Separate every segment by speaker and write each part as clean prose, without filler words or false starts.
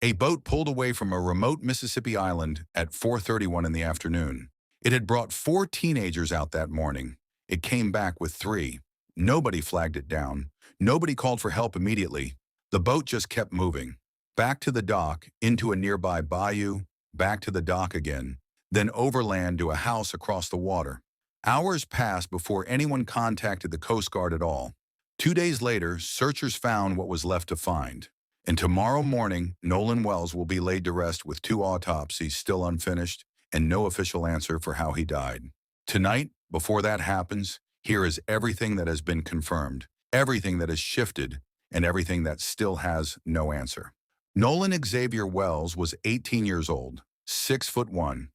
Speaker 1: A boat pulled away from a remote Mississippi island at 4:31 in the afternoon. It had brought 4 teenagers out that morning. It came back with 3. Nobody flagged it down. Nobody called for help immediately. The boat just kept moving. Back to the dock, into a nearby bayou, back to the dock again, then overland to a house across the water. Hours passed before anyone contacted the Coast Guard at all. 2 days later, searchers found what was left to find. And tomorrow morning, Nolan Wells will be laid to rest with 2 autopsies still unfinished and no official answer for how he died. Tonight, before that happens, here is everything that has been confirmed, everything that has shifted, and everything that still has no answer. Nolan Xavier Wells was 18 years old, 6'1".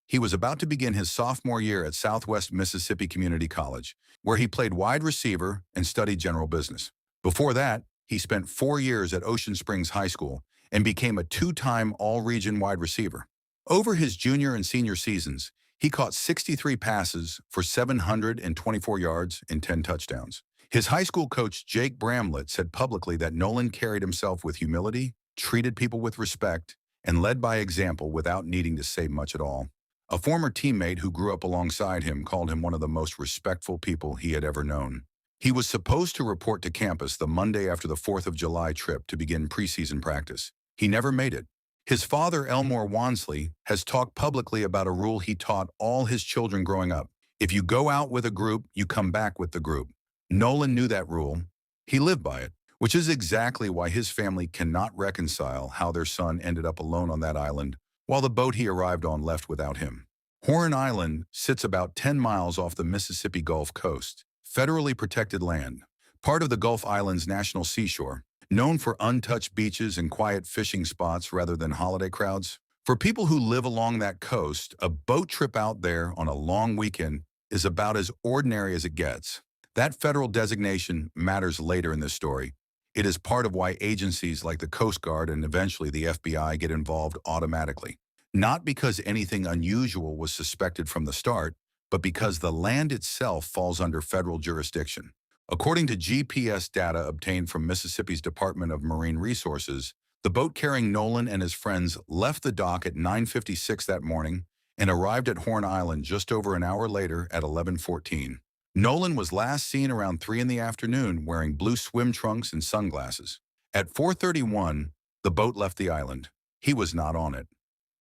Speaker 1: He was about to begin his sophomore year at Southwest Mississippi Community College, where he played wide receiver and studied general business. Before that, he spent 4 years at Ocean Springs High School and became a 2-time all-region wide receiver. Over his junior and senior seasons, he caught 63 passes for 724 yards and 10 touchdowns. His high school coach, Jake Bramlett, said publicly that Nolan carried himself with humility, treated people with respect, and led by example without needing to say much at all. A former teammate who grew up alongside him called him one of the most respectful people he had ever known. He was supposed to report to campus the Monday after the 4th of July trip to begin preseason practice. He never made it. His father, Elmore Wansley, has talked publicly about a rule he taught all his children growing up. If you go out with a group, you come back with the group. Nolan knew that rule. He lived by it, which is exactly why his family cannot reconcile how their son ended up alone on that island while the boat he arrived on left without him. Horn Island sits about 10 miles off the Mississippi Gulf Coast, federally protected land, part of the Gulf Islands National Seashore, known for untouched beaches and quiet fishing spots rather than holiday crowds. For people who live along that coast, a boat trip out there on a long weekend is about as ordinary as it gets. That federal designation matters later in this story. It is part of why agencies like the Coast Guard and eventually the FBI get involved automatically. Not because anything unusual was suspected from the start, but because the land itself falls under federal jurisdiction. According to GPS data obtained from Mississippi's Department of Marine Resources, the boat carrying Nolan and his friends left the dock at 9:56 that morning and arrived at Horn Island just over an hour later at 11:14. Nolan was last seen around 3 in the afternoon wearing blue swim trunks and sunglasses. At 4:31, the boat left the island. He was not on it.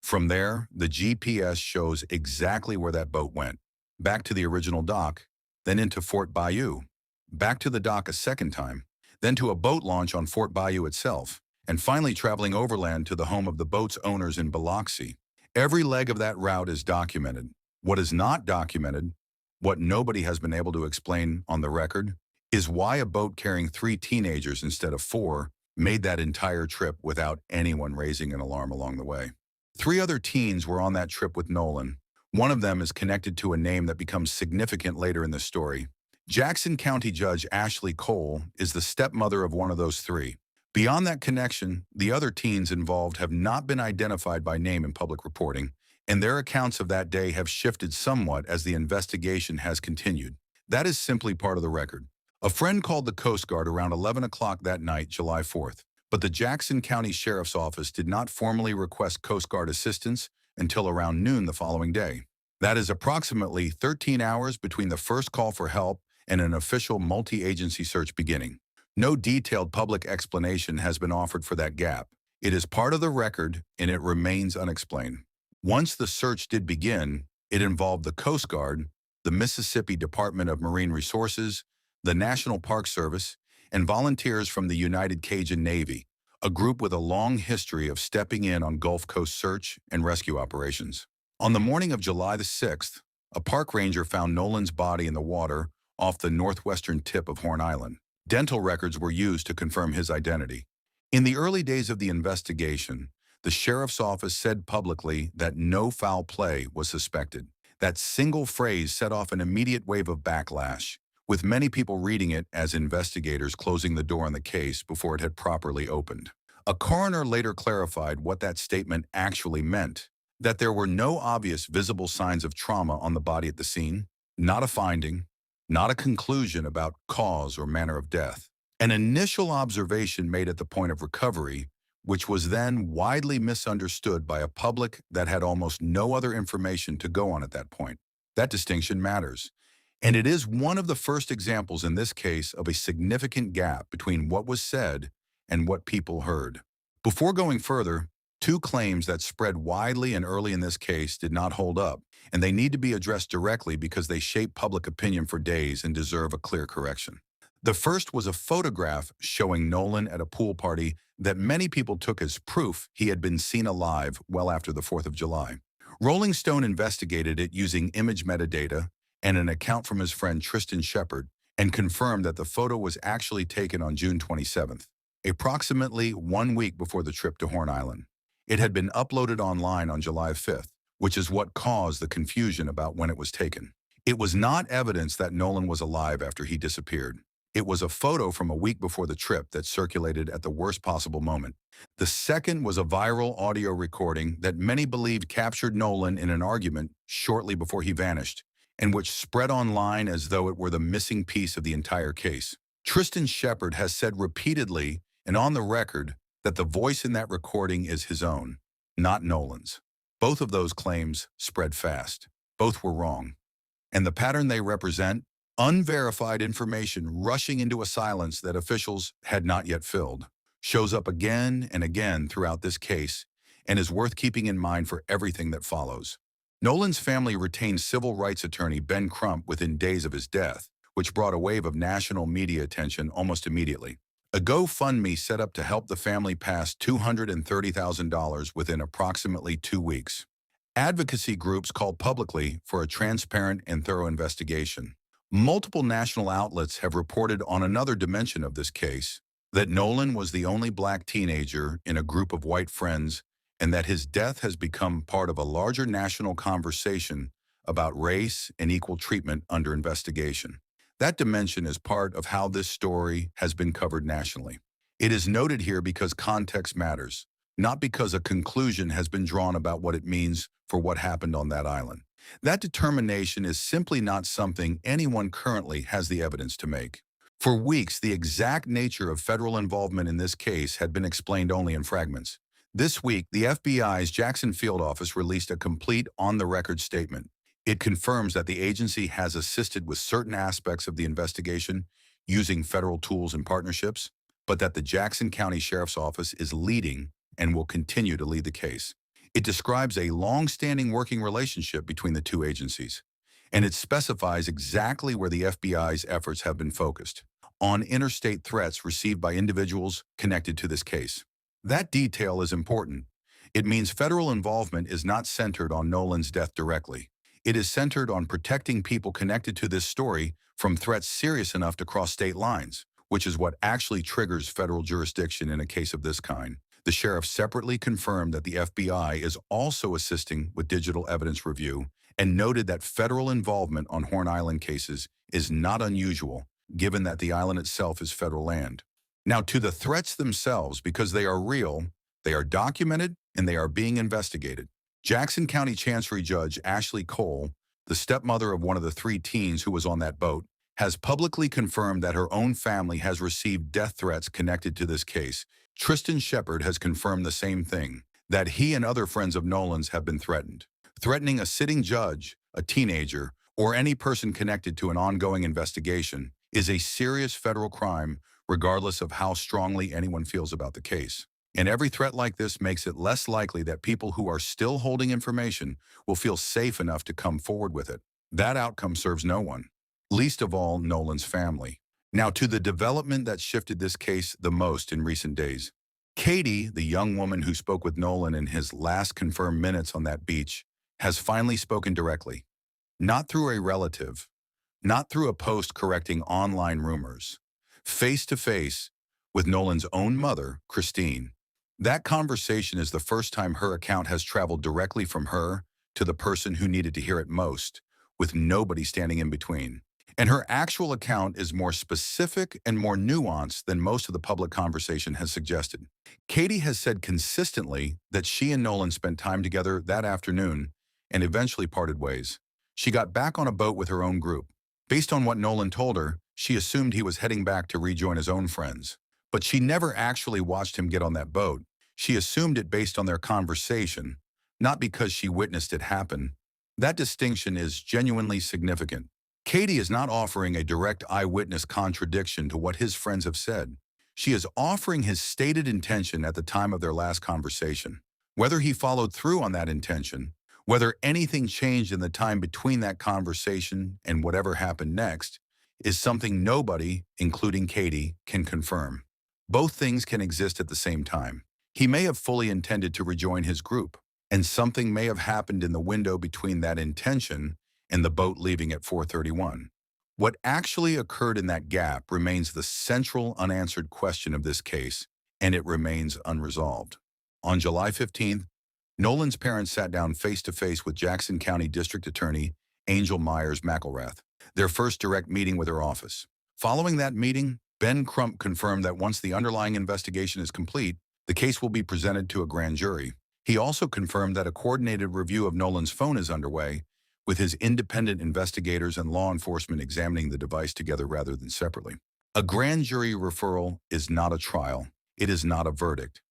Speaker 1: From there, the GPS shows exactly where that boat went. Back to the original dock, then into Fort Bayou. Back to the dock a second time, then to a boat launch on Fort Bayou itself, and finally traveling overland to the home of the boat's owners in Biloxi. Every leg of that route is documented. What is not documented, what nobody has been able to explain on the record, is why a boat carrying 3 teenagers instead of 4 made that entire trip without anyone raising an alarm along the way. 3 other teens were on that trip with Nolan. One of them is connected to a name that becomes significant later in the story. Jackson County Judge Ashley Cole is the stepmother of one of those 3. Beyond that connection, the other teens involved have not been identified by name in public reporting, and their accounts of that day have shifted somewhat as the investigation has continued. That is simply part of the record. A friend called the Coast Guard around 11 o'clock that night, July 4th, but the Jackson County Sheriff's Office did not formally request Coast Guard assistance until around noon the following day. That is approximately 13 hours between the first call for help and an official multi-agency search beginning. No detailed public explanation has been offered for that gap. It is part of the record, and it remains unexplained. Once the search did begin, it involved the Coast Guard, the Mississippi Department of Marine Resources, the National Park Service, and volunteers from the United Cajun Navy, a group with a long history of stepping in on Gulf Coast search and rescue operations. On the morning of July the 6th, a park ranger found Nolan's body in the water off the northwestern tip of Horn Island. Dental records were used to confirm his identity. In the early days of the investigation, the sheriff's office said publicly that no foul play was suspected. That single phrase set off an immediate wave of backlash, with many people reading it as investigators closing the door on the case before it had properly opened. A coroner later clarified what that statement actually meant, that there were no obvious visible signs of trauma on the body at the scene, not a finding, not a conclusion about cause or manner of death. An initial observation made at the point of recovery which was then widely misunderstood by a public that had almost no other information to go on at that point. That distinction matters. And it is one of the first examples in this case of a significant gap between what was said and what people heard. Before going further, two claims that spread widely and early in this case did not hold up, and they need to be addressed directly because they shape public opinion for days and deserve a clear correction. The first was a photograph showing Nolan at a pool party that many people took as proof he had been seen alive well after the 4th of July. Rolling Stone investigated it using image metadata and an account from his friend Tristan Shepard and confirmed that the photo was actually taken on June 27th, approximately 1 week before the trip to Horn Island. It had been uploaded online on July 5th, which is what caused the confusion about when it was taken. It was not evidence that Nolan was alive after he disappeared. It was a photo from a week before the trip that circulated at the worst possible moment. The second was a viral audio recording that many believed captured Nolan in an argument shortly before he vanished, and which spread online as though it were the missing piece of the entire case. Tristan Shepard has said repeatedly and on the record that the voice in that recording is his own, not Nolan's. Both of those claims spread fast. Both were wrong. And the pattern they represent, unverified information rushing into a silence that officials had not yet filled, shows up again and again throughout this case and is worth keeping in mind for everything that follows. Nolan's family retained civil rights attorney Ben Crump within days of his death, which brought a wave of national media attention almost immediately. A GoFundMe set up to help the family pass $230,000 within approximately 2 weeks. Advocacy groups called publicly for a transparent and thorough investigation. Multiple national outlets have reported on another dimension of this case, that Nolan was the only black teenager in a group of white friends and that his death has become part of a larger national conversation about race and equal treatment under investigation. That dimension is part of how this story has been covered nationally. It is noted here because context matters, not because a conclusion has been drawn about what it means for what happened on that island. That determination is simply not something anyone currently has the evidence to make. For weeks, the exact nature of federal involvement in this case had been explained only in fragments. This week, the FBI's Jackson Field office released a complete on-the-record statement. It confirms that the agency has assisted with certain aspects of the investigation using federal tools and partnerships, but that the Jackson County Sheriff's Office is leading and will continue to lead the case. It describes a long-standing working relationship between the two agencies, and it specifies exactly where the FBI's efforts have been focused, on interstate threats received by individuals connected to this case. That detail is important. It means federal involvement is not centered on Nolan's death directly. It is centered on protecting people connected to this story from threats serious enough to cross state lines, which is what actually triggers federal jurisdiction in a case of this kind. The sheriff separately confirmed that the FBI is also assisting with digital evidence review and noted that federal involvement on Horn Island cases is not unusual, given that the island itself is federal land. Now, to the threats themselves, because they are real, they are documented, and they are being investigated. Jackson County Chancery Judge Ashley Cole, the stepmother of one of the 3 teens who was on that boat, has publicly confirmed that her own family has received death threats connected to this case. Tristan Shepard has confirmed the same thing, that he and other friends of Nolan's have been threatened. Threatening a sitting judge, a teenager, or any person connected to an ongoing investigation is a serious federal crime, regardless of how strongly anyone feels about the case. And every threat like this makes it less likely that people who are still holding information will feel safe enough to come forward with it. That outcome serves no one, least of all Nolan's family. Now to the development that shifted this case the most in recent days. Katie, the young woman who spoke with Nolan in his last confirmed minutes on that beach, has finally spoken directly. Not through a relative, not through a post correcting online rumors. Face to face with Nolan's own mother, Christine. That conversation is the first time her account has traveled directly from her to the person who needed to hear it most, with nobody standing in between. And her actual account is more specific and more nuanced than most of the public conversation has suggested. Katie has said consistently that she and Nolan spent time together that afternoon and eventually parted ways. She got back on a boat with her own group. Based on what Nolan told her, she assumed he was heading back to rejoin his own friends. But she never actually watched him get on that boat. She assumed it based on their conversation, not because she witnessed it happen. That distinction is genuinely significant. Katie is not offering a direct eyewitness contradiction to what his friends have said. She is offering his stated intention at the time of their last conversation. Whether he followed through on that intention, whether anything changed in the time between that conversation and whatever happened next, is something nobody, including Katie, can confirm. Both things can exist at the same time. He may have fully intended to rejoin his group, and something may have happened in the window between that intention and the boat leaving at 4:31. What actually occurred in that gap remains the central unanswered question of this case, and it remains unresolved. On July 15th, Nolan's parents sat down face-to-face with Jackson County District Attorney Angel Myers McElrath, their first direct meeting with her office. Following that meeting, Ben Crump confirmed that once the underlying investigation is complete, the case will be presented to a grand jury. He also confirmed that a coordinated review of Nolan's phone is underway, with his independent investigators and law enforcement examining the device together rather than separately. A grand jury referral is not a trial. It is not a verdict.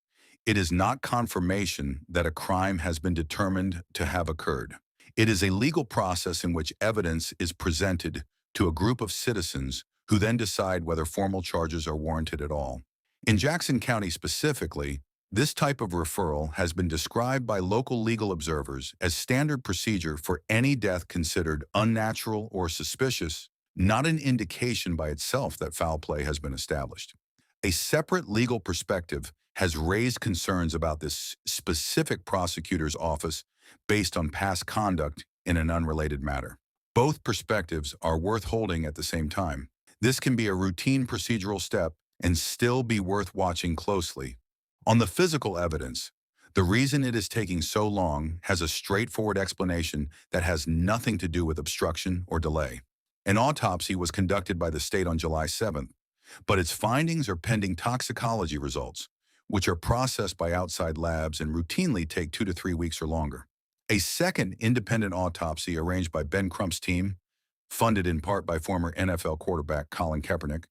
Speaker 1: It is not confirmation that a crime has been determined to have occurred. It is a legal process in which evidence is presented to a group of citizens who then decide whether formal charges are warranted at all. In Jackson County specifically, this type of referral has been described by local legal observers as standard procedure for any death considered unnatural or suspicious, not an indication by itself that foul play has been established. A separate legal perspective has raised concerns about this specific prosecutor's office based on past conduct in an unrelated matter. Both perspectives are worth holding at the same time. This can be a routine procedural step and still be worth watching closely. On the physical evidence, the reason it is taking so long has a straightforward explanation that has nothing to do with obstruction or delay. An autopsy was conducted by the state on July 7th, but its findings are pending toxicology results, which are processed by outside labs and routinely take 2 to 3 weeks or longer. A second independent autopsy arranged by Ben Crump's team, funded in part by former NFL quarterback Colin Kaepernick,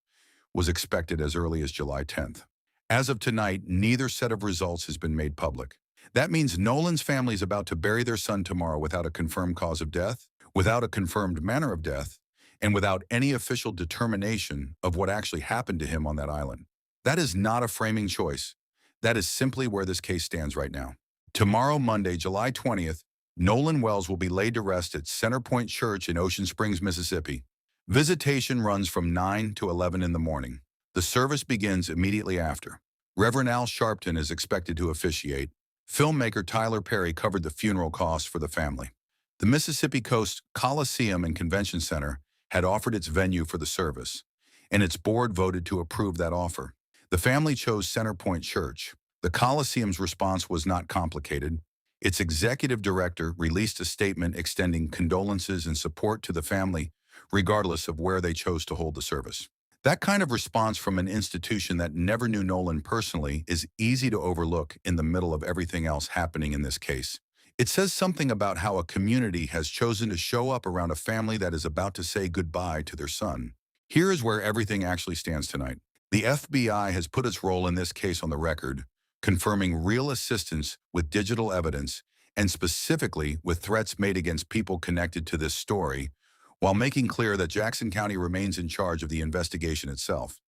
Speaker 1: was expected as early as July 10th. As of tonight, neither set of results has been made public. That means Nolan's family is about to bury their son tomorrow without a confirmed cause of death, without a confirmed manner of death, and without any official determination of what actually happened to him on that island. That is not a framing choice. That is simply where this case stands right now. Tomorrow, Monday, July 20th, Nolan Wells will be laid to rest at Center Point Church in Ocean Springs, Mississippi. Visitation runs from 9 to 11 in the morning. The service begins immediately after. Reverend Al Sharpton is expected to officiate. Filmmaker Tyler Perry covered the funeral costs for the family. The Mississippi Coast Coliseum and Convention Center had offered its venue for the service, and its board voted to approve that offer. The family chose Center Point Church. The Coliseum's response was not complicated. Its executive director released a statement extending condolences and support to the family, regardless of where they chose to hold the service. That kind of response from an institution that never knew Nolan personally is easy to overlook in the middle of everything else happening in this case. It says something about how a community has chosen to show up around a family that is about to say goodbye to their son. Here is where everything actually stands tonight. The FBI has put its role in this case on the record, confirming real assistance with digital evidence and specifically with threats made against people connected to this story, while making clear that Jackson County remains in charge of the investigation itself.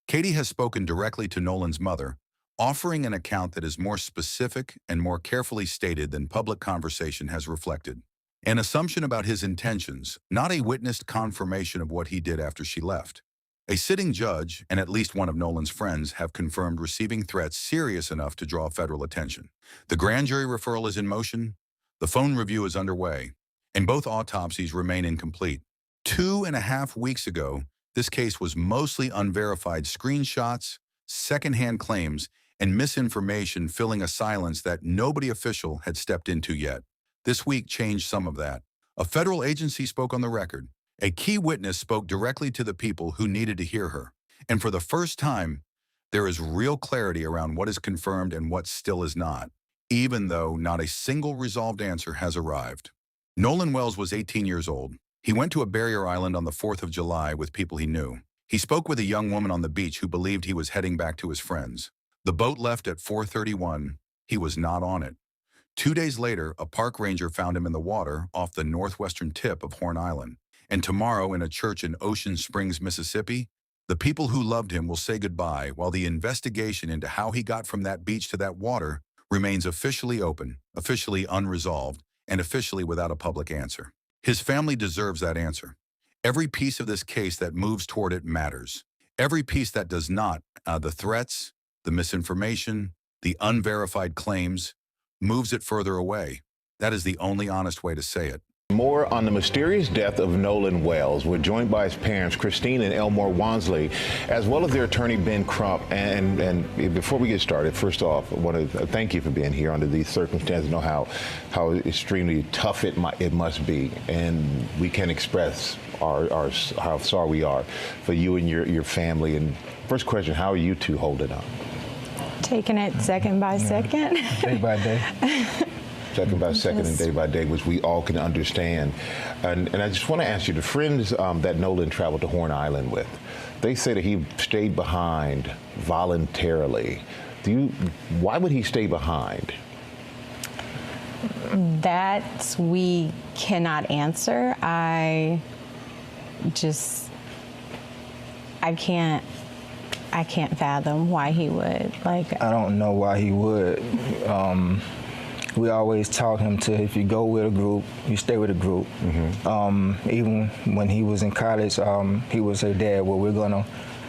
Speaker 1: Katie has spoken directly to Nolan's mother, offering an account that is more specific and more carefully stated than public conversation has reflected. An assumption about his intentions, not a witnessed confirmation of what he did after she left. A sitting judge and at least one of Nolan's friends have confirmed receiving threats serious enough to draw federal attention. The grand jury referral is in motion, the phone review is underway, and both autopsies remain incomplete. 2.5 weeks ago, this case was mostly unverified screenshots, secondhand claims, and misinformation filling a silence that nobody official had stepped into yet. This week changed some of that. A federal agency spoke on the record. A key witness spoke directly to the people who needed to hear her. And for the first time, there is real clarity around what is confirmed and what still is not, even though not a single resolved answer has arrived. Nolan Wells was 18 years old. He went to a barrier island on the 4th of July with people he knew. He spoke with a young woman on the beach who believed he was heading back to his friends. The boat left at 4:31. He was not on it. 2 days later, a park ranger found him in the water off the northwestern tip of Horn Island. And tomorrow, in a church in Ocean Springs, Mississippi, the people who loved him will say goodbye while the investigation into how he got from that beach to that water remains officially open, officially unresolved, and officially without a public answer. His family deserves that answer. Every piece of this case that moves toward it matters. Every piece that does not, the threats, the misinformation, the unverified claims, moves it further away. That is the only honest way to say it.
Speaker 2: More on the mysterious death of Nolan Wells. We're joined by his parents, Christine and Elmore Wansley, as well as their attorney, Ben Crump. And before we get started, first off, I want to thank you for being here under these circumstances. I know how extremely tough it must be, and we can express how sorry we are for you and your family. And first question, how are you two holding up?
Speaker 3: Taking it second by second.
Speaker 4: Day by day.
Speaker 2: Second by second and day by day, which we all can understand. And I just want to ask you, the friends that Nolan traveled to Horn Island with, they say that he stayed behind voluntarily. Why would he stay behind?
Speaker 3: That we cannot answer. I can't fathom why he would.
Speaker 4: I don't know why he would. We always taught him to, if you go with a group, you stay with a group. Mm-hmm. Even when he was in college, he would say, Dad, well, we're gonna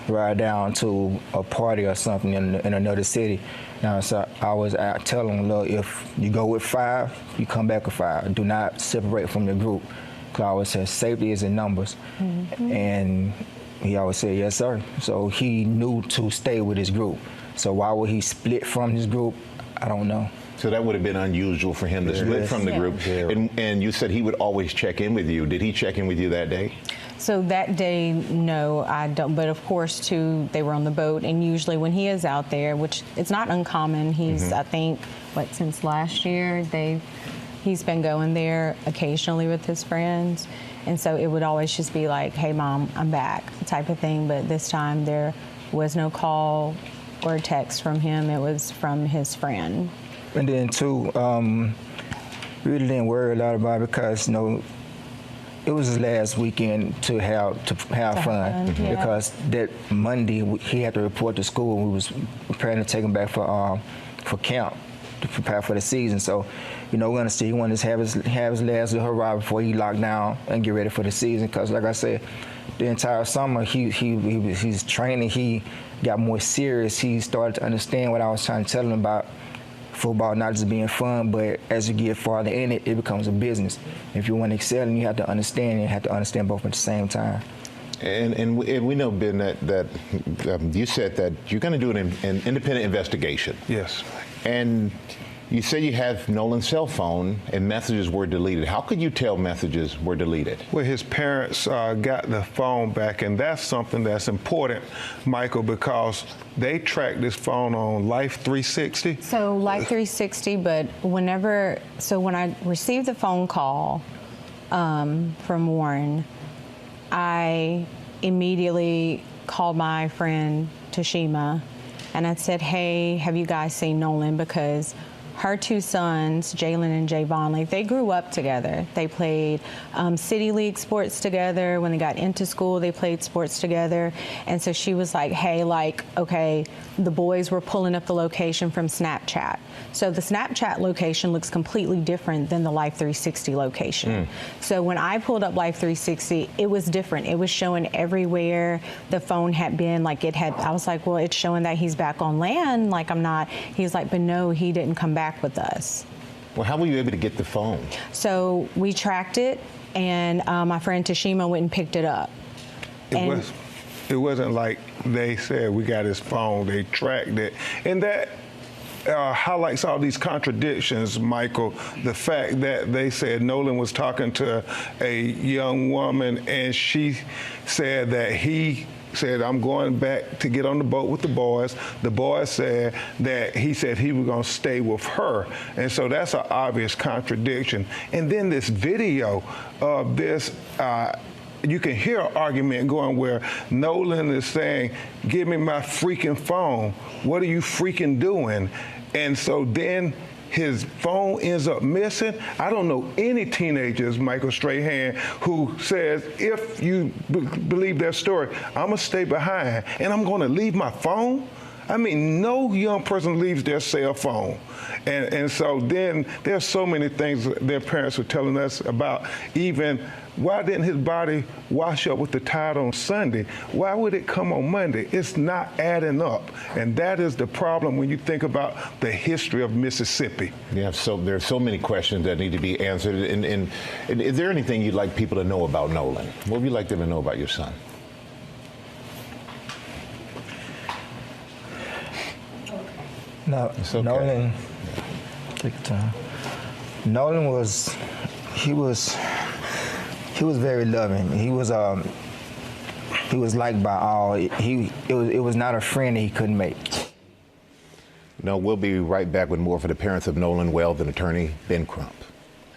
Speaker 4: ride down to a party or something in another city. Now, so I always tell him, look, if you go with 5, you come back with 5. Do not separate from the group. Because I always say safety is in numbers. Mm-hmm. And he always said, yes, sir. So he knew to stay with his group. So why would he split from his group? I don't know.
Speaker 2: So that would have been unusual for him to split from the group. Yeah. And you said he would always check in with you. Did he check in with you that day?
Speaker 3: So that day, no, I don't. But of course, too, they were on the boat. And usually when he is out there, which it's not uncommon, he's, I think, since last year, he's been going there occasionally with his friends. And so it would always just be like, hey, Mom, I'm back, type of thing. But this time there was no call or text from him. It was from his friend.
Speaker 4: And then, too, really didn't worry a lot about it because, it was his last weekend to have fun.
Speaker 3: Yeah.
Speaker 4: Because that Monday, he had to report to school. We was preparing to take him back for camp to prepare for the season. So, we're going to see. He wanted to have his last little hurrah before he locked down and get ready for the season. Because, like I said, the entire summer he's training. He got more serious. He started to understand what I was trying to tell him about football, not just being fun, but as you get farther in it, it becomes a business. If you want to excel, and you have to understand, and you have to understand both at the same time.
Speaker 2: And we know, Ben, that you said that you're going to do an independent investigation.
Speaker 5: Yes.
Speaker 2: And you say you have Nolan's cell phone and messages were deleted. How could you tell messages were deleted?
Speaker 5: Well, his parents got the phone back, and that's something that's important, Michael, because they tracked this phone on Life 360.
Speaker 3: So Life 360, but when I received the phone call from Warren, I immediately called my friend Tashima, and I said, hey, have you guys seen Nolan? Because her 2 sons, Jalen and Javon, they grew up together. They played City League sports together. When they got into school, they played sports together. And so she was like, hey, okay, the boys were pulling up the location from Snapchat. So the Snapchat location looks completely different than the Life 360 location. So when I pulled up Life 360, it was different. It was showing everywhere the phone had been. I was like, well, it's showing that he's back on land. I'm not. He's like, but no, he didn't come back with us.
Speaker 2: Well, how were you able to get the phone?
Speaker 3: So we tracked it, and my friend Tashima went and picked it up.
Speaker 5: It wasn't like they said we got his phone. They tracked it, and that highlights all these contradictions, Michael. The fact that they said Nolan was talking to a young woman, and she said that he said, I'm going back to get on the boat with the boys. The boys said that he said he was going to stay with her. And so that's an obvious contradiction. And then this video of this you can hear an argument going where Nolan is saying, "Give me my freaking phone. What are you freaking doing?" And so then his phone ends up missing. I don't know any teenagers, Michael Strahan, who says, if you believe their story, I'm gonna stay behind and I'm gonna leave my phone. I mean, no young person leaves their cell phone. And so then there's so many things their parents were telling us about, even why didn't his body wash up with the tide on Sunday? Why would it come on Monday? It's not adding up. And that is the problem when you think about the history of Mississippi.
Speaker 2: Yeah, so there's so many questions that need to be answered. And is there anything you'd like people to know about Nolan? What would you like them to know about your son?
Speaker 4: No,
Speaker 2: It's okay.
Speaker 4: Nolan, take your time. Nolan was very loving. He was liked by all. It was not a friend that he couldn't make.
Speaker 2: No, we'll be right back with more for the parents of Nolan Wells and attorney Ben Crump.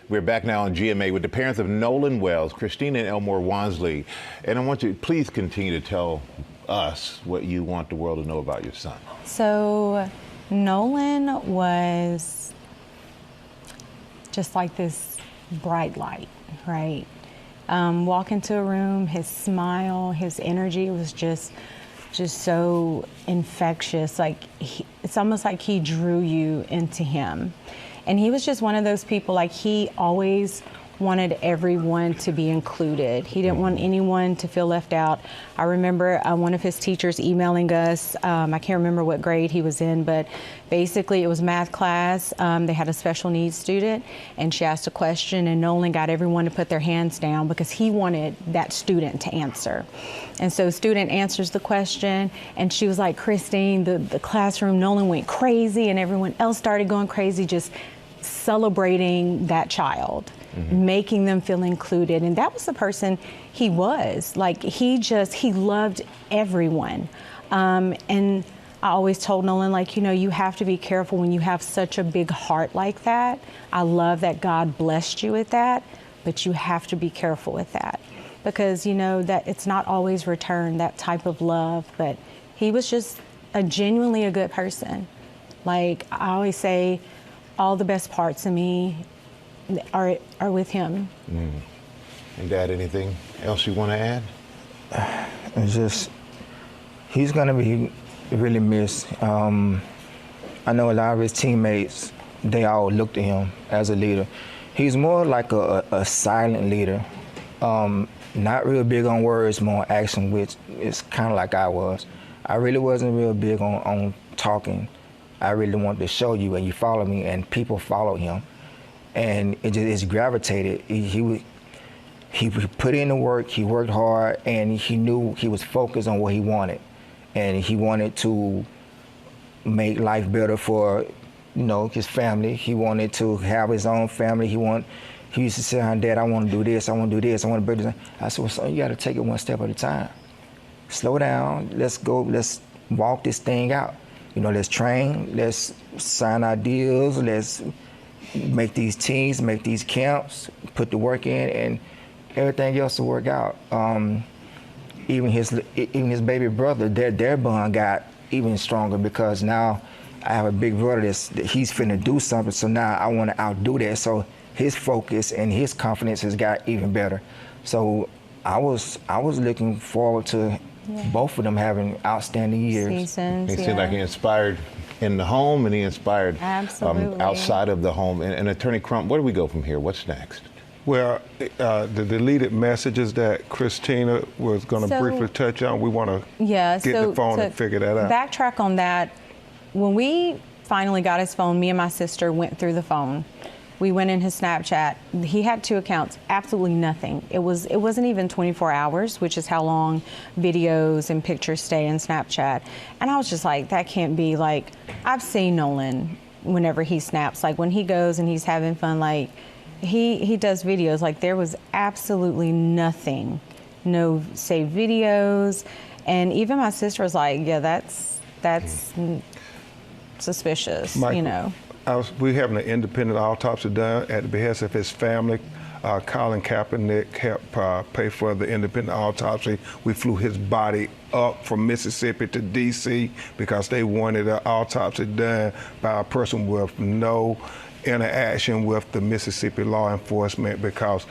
Speaker 2: We're back now on GMA with the parents of Nolan Wells, Christine and Elmore Wansley. And I want you to please continue to tell us what you want the world to know about your son.
Speaker 3: So Nolan was just like this bright light, right? Walk into a room, his smile, his energy was just so infectious. Like it's almost like he drew you into him. And he was just one of those people, like he always wanted everyone to be included. He didn't want anyone to feel left out. I remember one of his teachers emailing us. I can't remember what grade he was in, but basically it was math class. They had a special needs student, and she asked a question, and Nolan got everyone to put their hands down because he wanted that student to answer. And so student answers the question, and she was like, Christine, the classroom, Nolan went crazy, and everyone else started going crazy, just celebrating that child. Making them feel included. And that was the person he was. Like he loved everyone. And I always told Nolan, like, you have to be careful when you have such a big heart like that. I love that God blessed you with that, but you have to be careful with that because that it's not always returned, that type of love. But he was just genuinely a good person. Like I always say, all the best parts of me are with him.
Speaker 2: And Dad, anything else you want to add?
Speaker 4: It's just, he's gonna be really missed. I know a lot of his teammates, they all looked at him as a leader. He's more like a silent leader. Not real big on words, more action, which is kind of like I was. I really wasn't real big on talking. I really wanted to show you and you follow me, and people followed him. And it's gravitated. He put in the work, he worked hard, and he knew he was focused on what he wanted. And he wanted to make life better for, his family. He wanted to have his own family. He used to say, Dad, I want to do this, I want to do this, I want to build this. I said, well, son, you got to take it one step at a time. Slow down, let's walk this thing out. Let's train, let's sign our deals, let's make these teams, make these camps, put the work in, and everything else will work out. Even his baby brother, their bond got even stronger because now I have a big brother that he's finna do something, so now I want to outdo that. So his focus and his confidence has got even better. So I was looking forward to both of them having outstanding years.
Speaker 3: Seasons,
Speaker 2: It seemed like he inspired in the home and he inspired outside of the home. And Attorney Crump, where do we go from here? What's next?
Speaker 5: Well, the deleted messages that Christina was going to briefly touch on, we want to get the phone and figure that out.
Speaker 3: Backtrack on that. When we finally got his phone, me and my sister went through the phone. We went in his Snapchat. He had 2 accounts, absolutely nothing. It wasn't even 24 hours, which is how long videos and pictures stay in Snapchat. And I was just like, that can't be. Like, I've seen Nolan whenever he snaps, like when he goes and he's having fun, like he does videos. Like there was absolutely nothing, no saved videos. And even my sister was like, yeah, that's suspicious,
Speaker 5: Michael, we're having an independent autopsy done at the behest of his family. Colin Kaepernick helped pay for the independent autopsy. We flew his body up from Mississippi to D.C. because they wanted an autopsy done by a person with no interaction with the Mississippi law enforcement, because